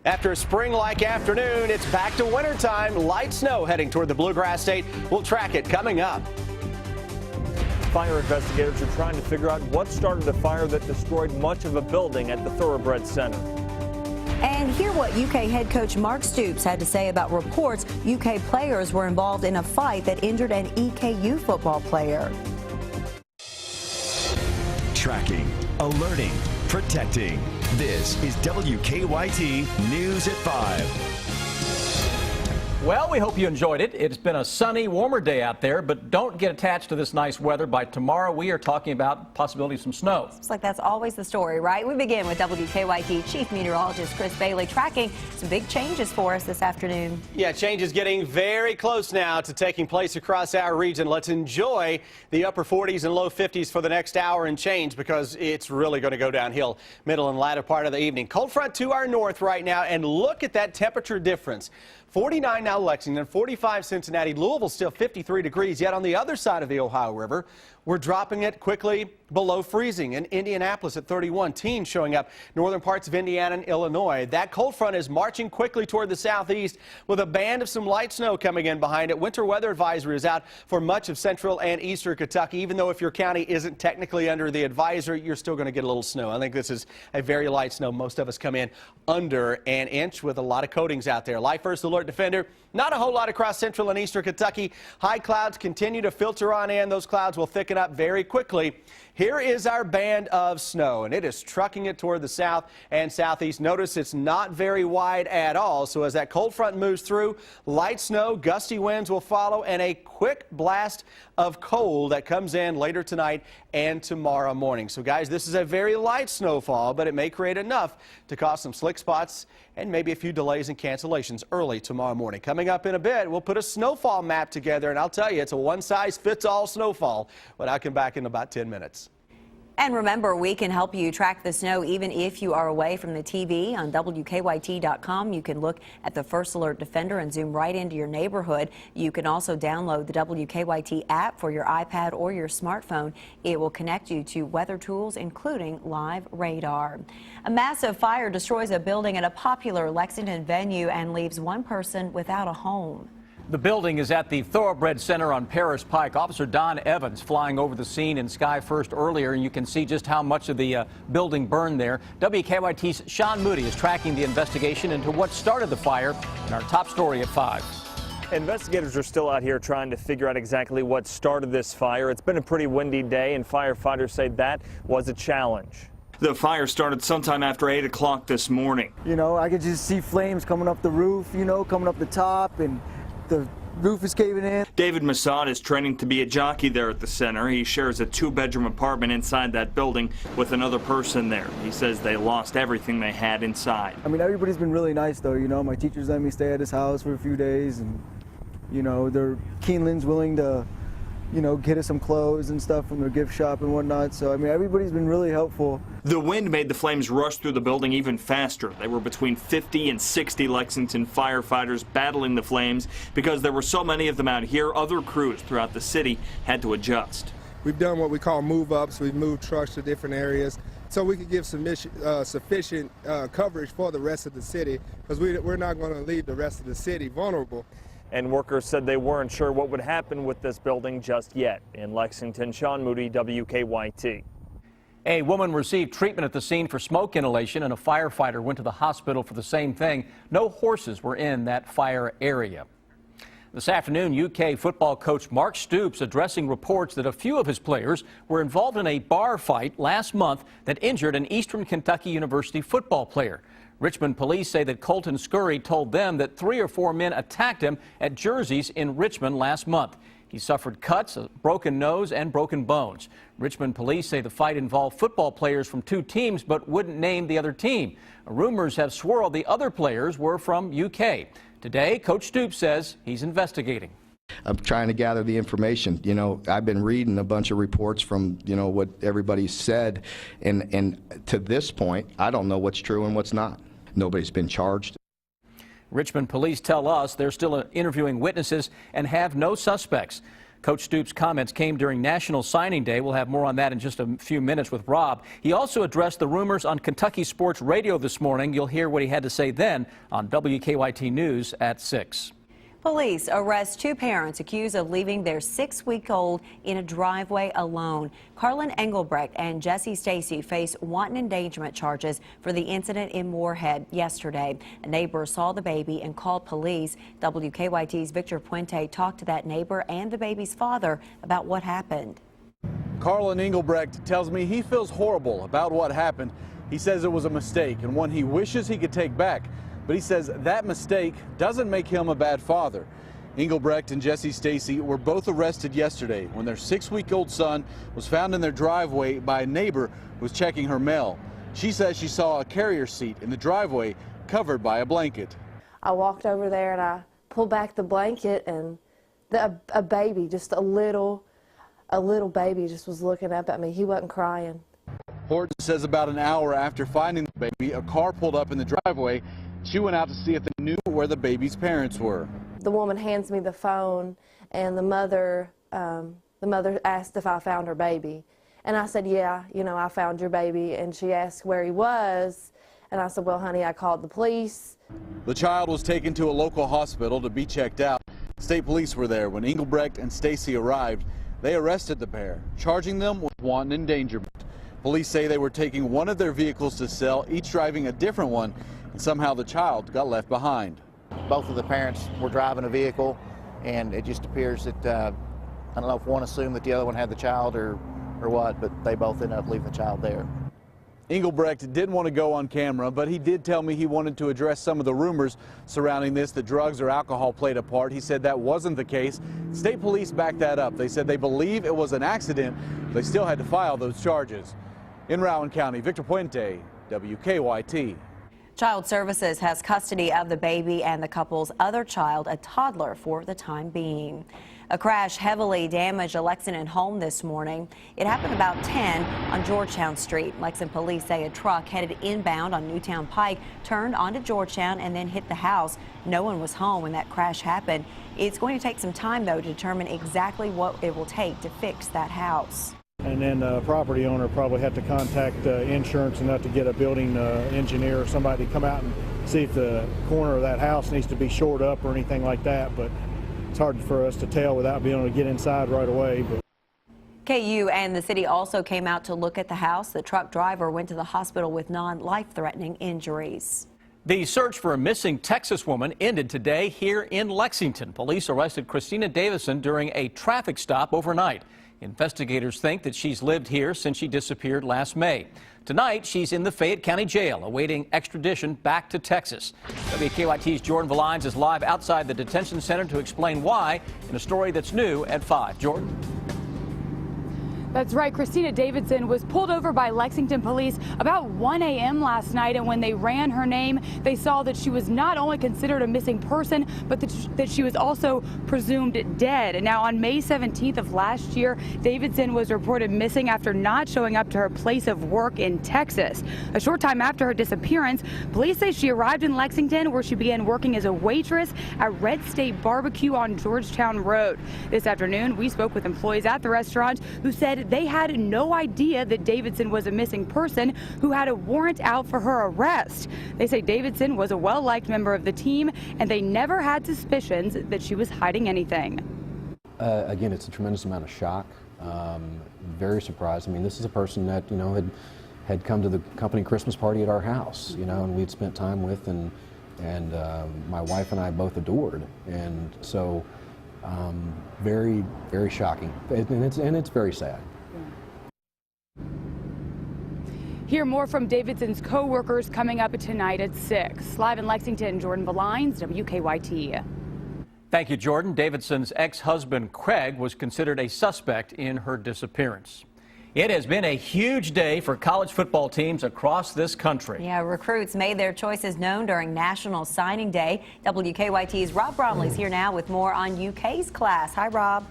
After a spring-like afternoon, it's back to wintertime. Light snow heading toward the Bluegrass State. We'll track it coming up. Fire investigators are trying to figure out what started a fire that destroyed much of a building at the Thoroughbred Center. And hear what UK head coach Mark Stoops had to say about reports UK players were involved in a fight that injured an EKU football player. Tracking, alerting, protecting. This is WKYT News at 5. Well, we hope you enjoyed it. It's been a sunny, warmer day out there, but don't get attached to this nice weather. By tomorrow, we are talking about possibility of some snow. It's like that's always the story, right? We begin with WKYT Chief Meteorologist Chris Bailey tracking some big changes for us this afternoon. Yeah, change is getting very close now to taking place across our region. Let's enjoy the upper 40s and low 50s for the next hour and change, because it's really going to go downhill middle and latter part of the evening. Cold front to our north right now, and look at that temperature difference. 49 now Lexington, 45 Cincinnati, Louisville still 53 degrees. Yet on the other side of the Ohio River, we're dropping it quickly below freezing. In Indianapolis at 31, teens showing up northern parts of Indiana and Illinois. That cold front is marching quickly toward the southeast with a band of some light snow coming in behind it. Winter weather advisory is out for much of central and eastern Kentucky. Even though if your county isn't technically under the advisory, you're still going to get a little snow. I think this is a very light snow. Most of us come in under an inch with a lot of coatings out there. Light first alert defender. Not a whole lot across central and eastern Kentucky. High clouds continue to filter on in. Those clouds will thicken up very quickly. Here is our band of snow, and it is trucking it toward the south and southeast. Notice it's not very wide at all. So as that cold front moves through, light snow, gusty winds will follow, and a quick blast of cold that comes in later tonight and tomorrow morning. So guys, this is a very light snowfall, but it may create enough to cause some slick spots and maybe a few delays and cancellations early tomorrow morning. Coming up in a bit, we'll put a snowfall map together, and I'll tell you, it's a one-size-fits-all snowfall. But I come back in about 10 minutes. And remember, we can help you track the snow even if you are away from the TV. On WKYT.com, you can look at the First Alert Defender and zoom right into your neighborhood. You can also download the WKYT app for your iPad or your smartphone. It will connect you to weather tools, including live radar. A massive fire destroys a building at a popular Lexington venue and leaves one person without a home. The building is at the Thoroughbred Center on Paris Pike. Officer Don Evans flying over the scene in Sky First earlier, and you can see just how much of the building burned there. WKYT's Sean Moody is tracking the investigation into what started the fire in our top story at 5. Investigators are still out here trying to figure out exactly what started this fire. It's been a pretty windy day, and firefighters say that was a challenge. The fire started sometime after 8 o'clock this morning. You know, I could just see flames coming up the roof, you know, coming up the top, and the roof is caving in. David Massad is training to be a jockey there at the center. He shares a 2-bedroom apartment inside that building with another person there. He says they lost everything they had inside. I mean, everybody's been really nice, though. You know, my teachers let me stay at his house for a few days, and, you know, Keeneland's willing to, you know, get us some clothes and stuff from their gift shop and whatnot. So, I mean, everybody's been really helpful. The wind made the flames rush through the building even faster. There were between 50 and 60 Lexington firefighters battling the flames. Because there were so many of them out here, other crews throughout the city had to adjust. We've done what we call move-ups. We've moved trucks to different areas so we could give sufficient coverage for the rest of the city, because we're not going to leave the rest of the city vulnerable. And workers said they weren't sure what would happen with this building just yet. In Lexington, Sean Moody, WKYT. A woman received treatment at the scene for smoke inhalation, and a firefighter went to the hospital for the same thing. No horses were in that fire area. This afternoon, UK football coach Mark Stoops addressing reports that a few of his players were involved in a bar fight last month that injured an Eastern Kentucky University football player. Richmond police say that Colton Scurry told them that 3 or 4 men attacked him at Jersey's in Richmond last month. He suffered cuts, a broken nose, and broken bones. Richmond police say the fight involved football players from 2 teams but wouldn't name the other team. Rumors have swirled the other players were from UK. Today, Coach Stoops says he's investigating. I'm trying to gather the information. You know, I've been reading a bunch of reports from, you know, what everybody's said, and to this point, I don't know what's true and what's not. Nobody's been charged. Richmond police tell us they're still interviewing witnesses and have no suspects. Coach Stoops' comments came during National Signing Day. We'll have more on that in just a few minutes with Rob. He also addressed the rumors on Kentucky Sports Radio this morning. You'll hear what he had to say then on WKYT News at 6. Police arrest two parents accused of leaving their 6-week-old in a driveway alone. Carlin Engelbrecht and Jesse Stacy face wanton endangerment charges for the incident in Moorhead yesterday. A neighbor saw the baby and called police. WKYT's Victor Puente talked to that neighbor and the baby's father about what happened. Carlin Engelbrecht tells me he feels horrible about what happened. He says it was a mistake and one he wishes he could take back. But he says that mistake doesn't make him a bad father. Engelbrecht and Jesse Stacy were both arrested yesterday when their 6-week-old son was found in their driveway by a neighbor who was checking her mail. She says she saw a carrier seat in the driveway covered by a blanket. I walked over there and I pulled back the blanket, and a baby, just a little baby, just was looking up at me. He wasn't crying. Horton says about an hour after finding the baby, a car pulled up in the driveway. She went out to see if they knew where the baby's parents were. The woman hands me the phone, and the mother asked if I found her baby. And I said, yeah, I found your baby. And she asked where he was. And I said, well, honey, I called the police. The child was taken to a local hospital to be checked out. State police were there when Engelbrecht and Stacy arrived. They arrested the pair, charging them with wanton endangerment. Police say they were taking one of their vehicles to sell, each driving a different one, and somehow the child got left behind. Both of the parents were driving a vehicle, and it just appears that, I don't know if one assumed that the other one had the child or what, but they both ended up leaving the child there. Engelbrecht didn't want to go on camera, but he did tell me he wanted to address some of the rumors surrounding this, that drugs or alcohol played a part. He said that wasn't the case. State police backed that up. They said they believe it was an accident. They still had to file those charges. In Rowan County, Victor Puente, WKYT. Child Services has custody of the baby and the couple's other child, a toddler, for the time being. A crash heavily damaged a Lexington home this morning. It happened about 10 on Georgetown Street. Lexington police say a truck headed inbound on Newtown Pike turned onto Georgetown and then hit the house. No one was home when that crash happened. It's going to take some time, though, to determine exactly what it will take to fix that house. And then the property owner probably had to contact insurance enough to get a building engineer or somebody to come out and see if the corner of that house needs to be shored up or anything like that. But it's hard for us to tell without being able to get inside right away. But KU and the city also came out to look at the house. The truck driver went to the hospital with non-life-threatening injuries. The search for a missing Texas woman ended today here in Lexington. Police arrested Christina Davison during a traffic stop overnight. Investigators think that she's lived here since she disappeared last May. Tonight, she's in the Fayette County Jail awaiting extradition back to Texas. WKYT's Jordan Valines is live outside the detention center to explain why in a story that's new at 5. Jordan? That's right. Christina Davidson was pulled over by Lexington police about 1 a.m. last night, and when they ran her name, they saw that she was not only considered a missing person, but that she was also presumed dead. And now on May 17th of last year, Davidson was reported missing after not showing up to her place of work in Texas. A short time after her disappearance, police say she arrived in Lexington, where she began working as a waitress at Red State Barbecue on Georgetown Road. This afternoon, we spoke with employees at the restaurant who said they had no idea that Davidson was a missing person who had a warrant out for her arrest. They say Davidson was a well-liked member of the team, and they never had suspicions that she was hiding anything. Again, it's a tremendous amount of shock. Very surprised. I mean, this is a person that, had come to the company Christmas party at our house, and we'd spent time with, and my wife and I both adored. And so, very, very shocking. And it's very sad. Hear more from Davidson's co-workers coming up tonight at 6. Live in Lexington, Jordan Valines, WKYT. Thank you, Jordan. Davidson's ex-husband, Craig, was considered a suspect in her disappearance. It has been a huge day for college football teams across this country. Yeah, recruits made their choices known during National Signing Day. WKYT's Rob Bromley's here now with more on UK's class. Hi, Rob.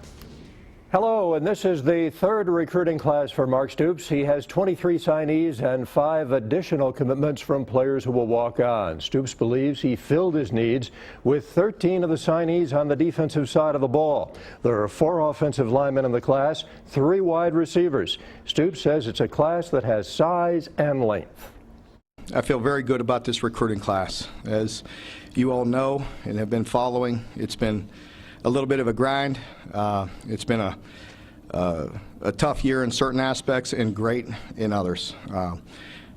Hello, and this is the third recruiting class for Mark Stoops. He has 23 signees and 5 additional commitments from players who will walk on. Stoops believes he filled his needs with 13 of the signees on the defensive side of the ball. There are 4 offensive linemen in the class, 3 wide receivers. Stoops says it's a class that has size and length. I feel very good about this recruiting class. As you all know and have been following, it's been a little bit of a grind. It's been a tough year in certain aspects and great in others.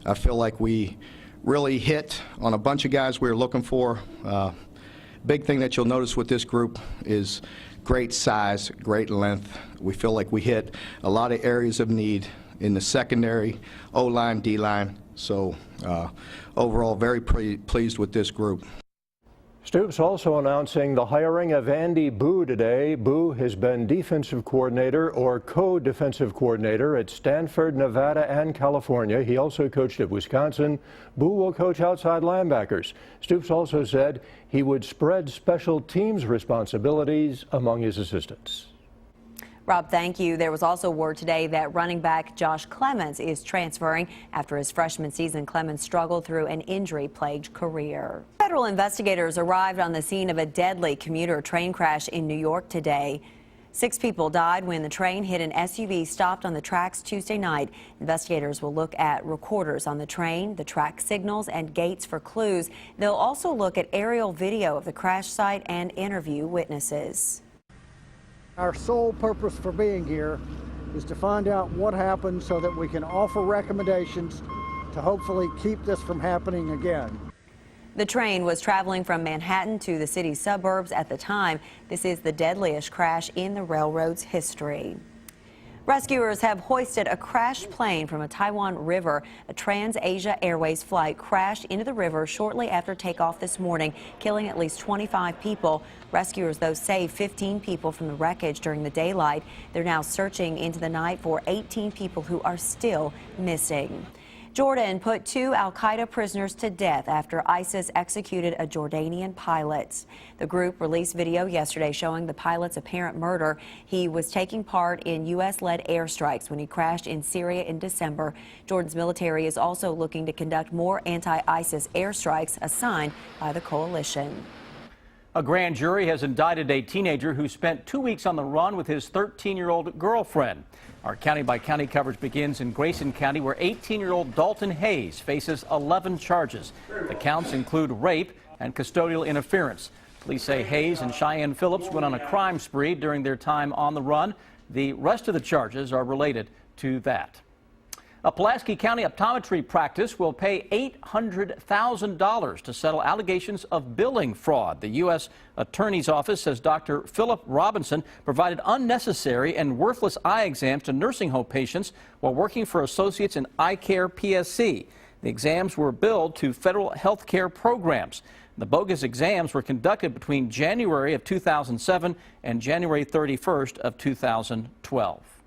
I feel like we really hit on a bunch of guys we were looking for. Big thing that you'll notice with this group is great size, great length. We feel like we hit a lot of areas of need in the secondary, O-line, D-line. So overall, very pleased with this group. Stoops also announcing the hiring of Andy Boo today. Boo has been defensive coordinator or co-defensive coordinator at Stanford, Nevada, and California. He also coached at Wisconsin. Boo will coach outside linebackers. Stoops also said he would spread special teams responsibilities among his assistants. Rob, thank you. There was also word today that running back Josh Clemens is transferring. After his freshman season, Clemens struggled through an injury-plagued career. Federal investigators arrived on the scene of a deadly commuter train crash in New York today. 6 people died when the train hit an SUV stopped on the tracks Tuesday night. Investigators will look at recorders on the train, the track signals, and gates for clues. They'll also look at aerial video of the crash site and interview witnesses. Our sole purpose for being here is to find out what happened so that we can offer recommendations to hopefully keep this from happening again. The train was traveling from Manhattan to the city's suburbs at the time. This is the deadliest crash in the railroad's history. Rescuers have hoisted a crashed plane from a Taiwan river. A Trans-Asia Airways flight crashed into the river shortly after takeoff this morning, killing at least 25 people. Rescuers, though, saved 15 people from the wreckage during the daylight. They're now searching into the night for 18 people who are still missing. Jordan put 2 al-Qaeda prisoners to death after ISIS executed a Jordanian pilot. The group released video yesterday showing the pilot's apparent murder. He was taking part in U.S.-led airstrikes when he crashed in Syria in December. Jordan's military is also looking to conduct more anti-ISIS airstrikes assigned by the coalition. A grand jury has indicted a teenager who spent 2 weeks on the run with his 13-year-old girlfriend. Our county-by-county coverage begins in Grayson County, where 18-year-old Dalton Hayes faces 11 charges. The counts include rape and custodial interference. Police say Hayes and Cheyenne Phillips went on a crime spree during their time on the run. The rest of the charges are related to that. A Pulaski County optometry practice will pay $800,000 to settle allegations of billing fraud. The U.S. Attorney's Office says Dr. Philip Robinson provided unnecessary and worthless eye exams to nursing home patients while working for associates in Eye Care PSC. The exams were billed to federal health care programs. The bogus exams were conducted between January of 2007 and January 31st of 2012.